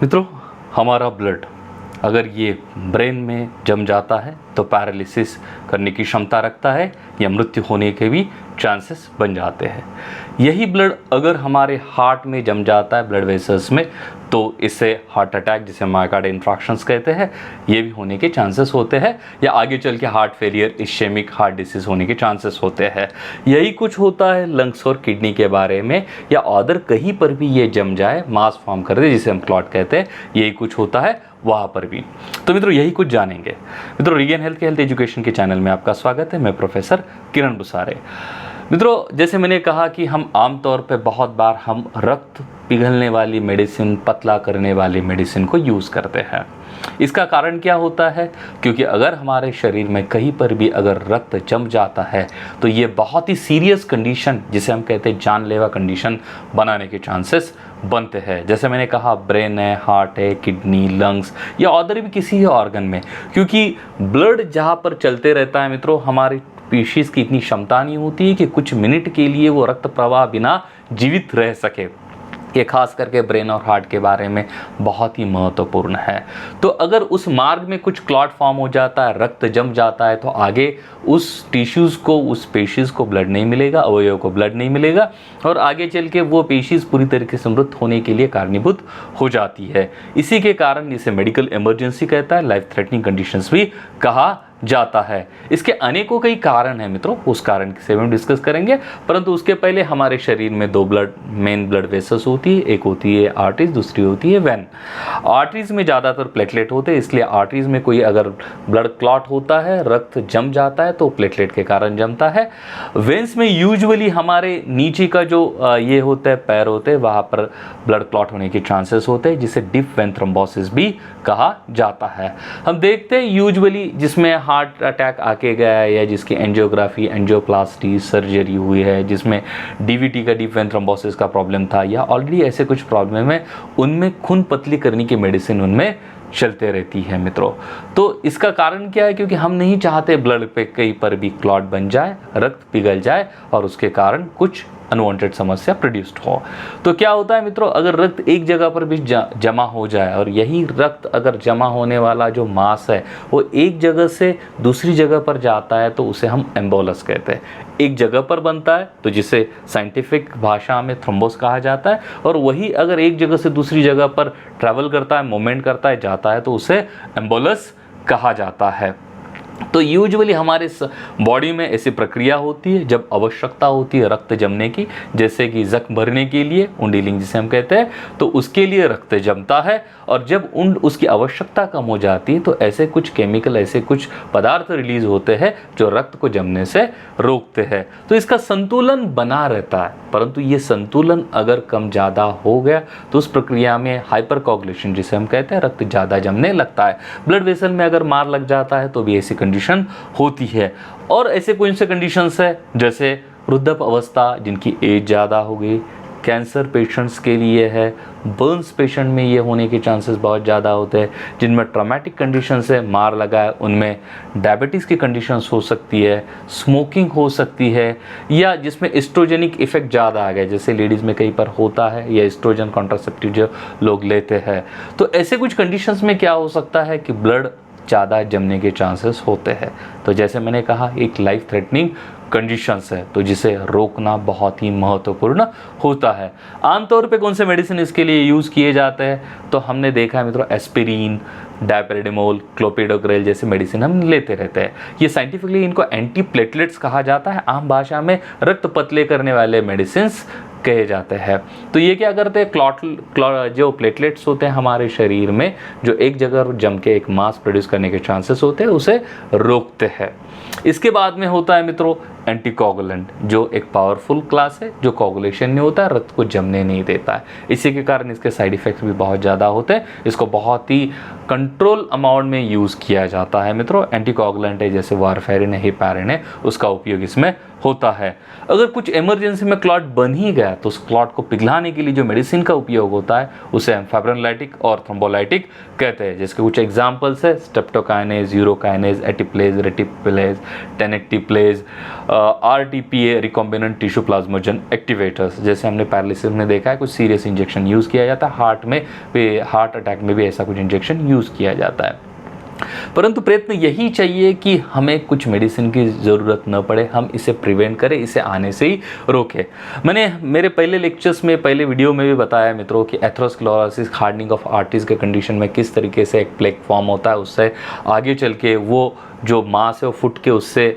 मित्रों, हमारा ब्लड अगर ये ब्रेन में जम जाता है तो पैरालिसिस करने की क्षमता रखता है या मृत्यु होने के भी चांसेस बन जाते हैं। यही ब्लड अगर हमारे हार्ट में जम जाता है ब्लड वेसल्स में तो इससे हार्ट अटैक, जिसे मायोकार्डियल इंफ्राक्शंस कहते हैं, ये भी होने के चांसेस होते हैं या आगे चल के heart failure, ischaemic heart disease होने के चांसेस होते हैं। यही कुछ होता है लंग्स और किडनी के बारे में, या अदर कहीं पर भी ये जम जाए, मास फॉर्म कर दे, जिसे हम क्लॉट कहते हैं, यही कुछ होता है वहाँ पर भी। तो मित्रों, यही कुछ जानेंगे। मित्रों, रीगेन हेल्थ के हेल्थ एजुकेशन के चैनल में आपका स्वागत है। मैं प्रोफेसर किरण बुसारे। मित्रों, जैसे मैंने कहा कि हम आमतौर पे बहुत बार हम रक्त पिघलने वाली मेडिसिन, पतला करने वाली मेडिसिन को यूज़ करते हैं। इसका कारण क्या होता है? क्योंकि अगर हमारे शरीर में कहीं पर भी अगर रक्त जम जाता है तो ये बहुत ही सीरियस कंडीशन, जिसे हम कहते हैं जानलेवा कंडीशन, बनाने के चांसेस बनते हैं। जैसे मैंने कहा, ब्रेन है, हार्ट है, किडनी, लंग्स या अदर भी किसी ऑर्गन में, क्योंकि ब्लड जहाँ पर चलते रहता है मित्रों, हमारी स्पीशीज़ की इतनी क्षमता नहीं होती है कि कुछ मिनट के लिए वो रक्त प्रवाह बिना जीवित रह सके। ये खास करके ब्रेन और हार्ट के बारे में बहुत ही महत्वपूर्ण है। तो अगर उस मार्ग में कुछ क्लॉट फॉर्म हो जाता है, रक्त जम जाता है, तो आगे उस टिश्यूज़ को, उस पेशीज़ को ब्लड नहीं मिलेगा, अवयव को ब्लड नहीं मिलेगा और आगे चल के वो पेशीज़ पूरी तरीके से मृत होने के लिए कारणीभूत हो जाती है। इसी के कारण इसे मेडिकल इमरजेंसी कहता है, लाइफ थ्रेटनिंग कंडीशंस भी कहा जाता है। इसके अनेकों कई कारण हैं मित्रों, उस कारण से हम डिस्कस करेंगे, परंतु उसके पहले हमारे शरीर में दो मेन ब्लड वेसल्स होती है। एक होती है आर्टरीज, दूसरी होती है वेन। आर्टरीज में ज़्यादातर प्लेटलेट होते हैं, इसलिए आर्टरीज में कोई अगर ब्लड क्लॉट होता है, रक्त जम जाता है, तो प्लेटलेट के कारण जमता है। वेन्स में यूजुअली हमारे नीचे का जो ये होता है, पैर होते हैं, वहाँ पर ब्लड क्लॉट होने के चांसेस होते हैं, जिसे डीप वेन थ्रोम्बोसिस भी कहा जाता है। हम देखते हैं यूजुअली जिसमें हार्ट अटैक आके गया है या जिसकी एंजियोग्राफी, एंजियोप्लास्टी सर्जरी हुई है, जिसमें डीवीटी का, डीप वेन थ्रोम्बोसिस का प्रॉब्लम था, या ऑलरेडी ऐसे कुछ प्रॉब्लम है, उनमें खून पतली करने की मेडिसिन उनमें चलते रहती है मित्रों। तो इसका कारण क्या है? क्योंकि हम नहीं चाहते ब्लड पे कहीं पर भी क्लॉट बन जाए, रक्त पिघल जाए और उसके कारण कुछ अनवांटेड समस्या प्रोड्यूस्ड हो। तो क्या होता है मित्रों, अगर रक्त एक जगह पर भी जमा हो जाए और यही रक्त अगर जमा होने वाला जो मास है वो एक जगह से दूसरी जगह पर जाता है तो उसे हम एम्बोलस कहते हैं। एक जगह पर बनता है तो जिसे साइंटिफिक भाषा में थ्रोम्बोस कहा जाता है, और वही अगर एक जगह से दूसरी जगह पर ट्रैवल करता है, मूवमेंट करता है, जाता है, तो उसे एम्बोलस कहा जाता है। तो यूजुअली हमारे बॉडी में ऐसी प्रक्रिया होती है जब आवश्यकता होती है रक्त जमने की, जैसे कि जख्म भरने के लिए, उंडीलिंग जिसे हम कहते हैं, तो उसके लिए रक्त जमता है, और जब उसकी आवश्यकता कम हो जाती है तो ऐसे कुछ केमिकल, ऐसे कुछ पदार्थ रिलीज होते हैं जो रक्त को जमने से रोकते हैं। तो इसका संतुलन बना रहता है, परंतु ये संतुलन अगर कम ज़्यादा हो गया तो उस प्रक्रिया में हाइपरकोगुलेशन जिसे हम कहते हैं, रक्त ज़्यादा जमने लगता है। ब्लड वेसल में अगर मार लग जाता है तो भी ऐसी कंडीशन होती है। और ऐसे कौन से कंडीशंस है, जैसे वृद्धाप अवस्था, जिनकी एज ज़्यादा हो गई, कैंसर पेशेंट्स के लिए है, बर्न्स पेशेंट में ये होने के चांसेस बहुत ज़्यादा होते हैं, जिनमें ट्रॉमेटिक कंडीशंस है, मार लगा है, उनमें डायबिटीज़ की कंडीशंस हो सकती है, स्मोकिंग हो सकती है, या जिसमें एस्ट्रोजेनिक इफेक्ट ज़्यादा आ गया, जैसे लेडीज़ में कई बार होता है, या एस्ट्रोजन कॉन्ट्रासेप्टिव जो लोग लेते हैं। तो ऐसे कुछ कंडीशंस में क्या हो सकता है कि ब्लड ज़्यादा जमने के चांसेस होते हैं। तो जैसे मैंने कहा, एक लाइफ थ्रेटनिंग कंडीशंस है, तो जिसे रोकना बहुत ही महत्वपूर्ण होता है। आमतौर पे कौन से मेडिसिन इसके लिए यूज़ किए जाते हैं? तो हमने देखा है मित्रों, एस्पिरिन, डायपेरेडिमोल, क्लोपिडोग्रेल जैसे मेडिसिन हम लेते रहते हैं। ये साइंटिफिकली इनको एंटी प्लेटलेट्स कहा जाता है, आम भाषा में रक्त पतले करने वाले मेडिसिन्स कहे जाते हैं। तो ये क्या करते हैं, जो प्लेटलेट्स होते हैं हमारे शरीर में, जो एक जगह जम के एक मास प्रोड्यूस करने के चांसेस होते हैं, उसे रोकते हैं। इसके बाद में होता है मित्रों एंटीकोगुलेंट, जो एक पावरफुल क्लास है, जो कोगुलेशन नहीं होता है, रक्त को जमने नहीं देता है। इसी के कारण इसके साइड इफ़ेक्ट्स भी बहुत ज़्यादा होते हैं। इसको बहुत ही कंट्रोल अमाउंट में यूज़ किया जाता है मित्रों। एंटीकोगुलेंट है, जैसे वारफेरिन है, हेपारिन है, उसका उपयोग इसमें होता है। अगर कुछ इमरजेंसी में क्लॉट बन ही गया तो उस क्लॉट को पिघलाने के लिए जो मेडिसिन का उपयोग होता है उसे हम फाइब्रोलाइटिक और थ्रोम्बोलाइटिक कहते हैं, जिसके कुछ एग्जांपल्स है streptokinase, urokinase, alteplase, reteplase, tenecteplase, rtPA, recombinant tissue plasminogen activators. जैसे हमने पैरालिसिस में देखा है कुछ सीरियस इंजेक्शन यूज़ किया जाता है, हार्ट में भी, हार्ट अटैक में भी ऐसा कुछ इंजेक्शन यूज़ किया जाता है। परंतु प्रयत्न यही चाहिए कि हमें कुछ मेडिसिन की ज़रूरत न पड़े, हम इसे प्रिवेंट करें, इसे आने से ही रोकें। मैंने मेरे पहले लेक्चर्स में, पहले वीडियो में भी बताया मित्रों कि एथेरोस्क्लेरोसिस, हार्डनिंग ऑफ आर्टरीज के कंडीशन में किस तरीके से एक प्लेक फॉर्म होता है, उससे आगे चल के वो जो मांस है वो फुट के उससे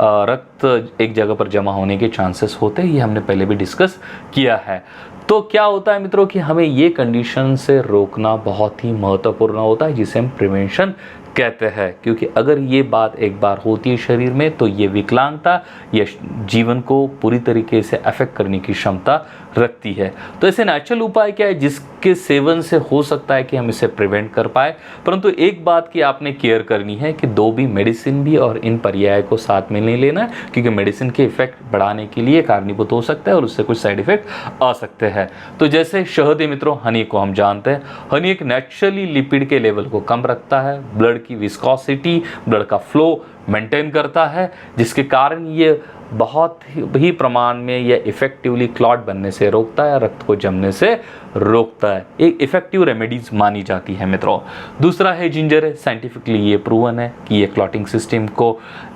रक्त एक जगह पर जमा होने के चांसेस होते हैं, ये हमने पहले भी डिस्कस किया है। तो क्या होता है मित्रों कि हमें ये कंडीशन से रोकना बहुत ही महत्वपूर्ण होता है, जिसे हम प्रिवेंशन कहते हैं। क्योंकि अगर ये बात एक बार होती है शरीर में तो ये विकलांगता या जीवन को पूरी तरीके से अफेक्ट करने की क्षमता रखती है। तो ऐसे नेचुरल उपाय क्या है जिसके सेवन से हो सकता है कि हम इसे प्रिवेंट कर पाए। परंतु एक बात की आपने केयर करनी है कि दो भी मेडिसिन भी और इन पर्याय को साथ में नहीं लेना है, क्योंकि मेडिसिन के इफेक्ट बढ़ाने के लिए कारणीभूत हो सकता है और उससे कुछ साइड इफेक्ट आ सकते हैं। तो जैसे शहद है मित्रों, हनी को हम जानते हैं, हनी एक नेचुरली लिपिड के लेवल को कम रखता है, ब्लड की विस्कोसिटी, ब्लड का फ्लो मेंटेन करता है, जिसके कारण ये बहुत ही प्रमाण में यह इफेक्टिवली क्लॉट बनने से रोकता है, रक्त को जमने से रोकता है। एक इफेक्टिव रेमेडीज मानी जाती है मित्रों। दूसरा है जिंजर है, साइंटिफिकली ये प्रूवन है कि ये क्लॉटिंग सिस्टम को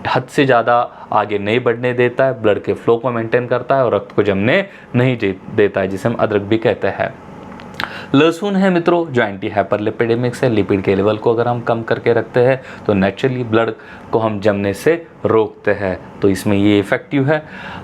हद से ज़्यादा आगे नहीं बढ़ने देता है, ब्लड के फ्लो को मेंटेन करता है और रक्त को जमने नहीं देता है, जिसे हम अदरक भी कहते हैं। लहसुन है मित्रों जो एंटी हाइपरलिपिडेमिक्स है, लिपिड के लेवल को अगर हम कम करके रखते हैं तो नेचुरली ब्लड को हम जमने से रोकते हैं, तो इसमें ये इफेक्टिव है।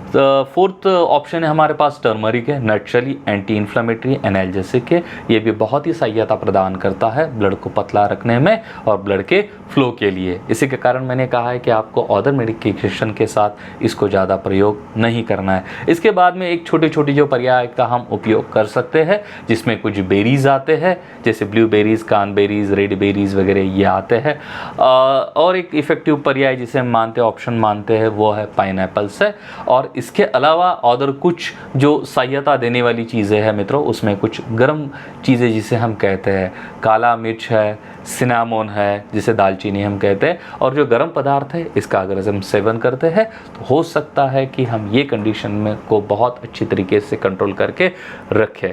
तो फोर्थ ऑप्शन है हमारे पास टर्मरिक है, नेचुरली एंटी इन्फ्लेमेटरी एनाल्जेसिक है, ये भी बहुत ही सहायता प्रदान करता है ब्लड को पतला रखने में और ब्लड के फ्लो के लिए। इसी के कारण मैंने कहा है कि आपको अदर मेडिकेशन के साथ इसको ज़्यादा प्रयोग नहीं करना है। इसके बाद में एक छोटी छोटी जो पर्याय का हम उपयोग कर सकते हैं, जिसमें कुछ बेरीज आते हैं, जैसे ब्लूबेरीज, कानबेरीज, रेड बेरीज वगैरह ये आते हैं। और एक इफेक्टिव पर्याय जिसे हम मानते हैं, ऑप्शन मानते हैं, वो है पाइनएप्पल्स है। और इसके अलावा अदर कुछ जो सहायता देने वाली चीज़ें हैं मित्रों, उसमें कुछ गर्म चीज़ें जिसे हम कहते हैं, काला मिर्च है, सिनामोन है जिसे दालचीनी हम कहते हैं, और जो गर्म पदार्थ है इसका अगर हम सेवन करते हैं तो हो सकता है कि हम ये कंडीशन में को बहुत अच्छी तरीके से कंट्रोल करके रखें।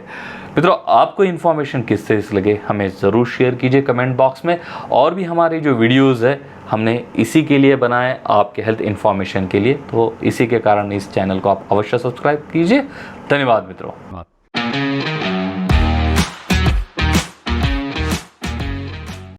मित्रों, आपको इन्फॉर्मेशन किस तरह से लगे हमें ज़रूर शेयर कीजिए कमेंट बॉक्स में। और भी हमारे जो वीडियोज़ है हमने इसी के लिए बनाए, आपके हेल्थ इन्फॉर्मेशन के लिए, तो इसी के कारण इस चैनल को आप अवश्य सब्सक्राइब कीजिए। धन्यवाद मित्रों।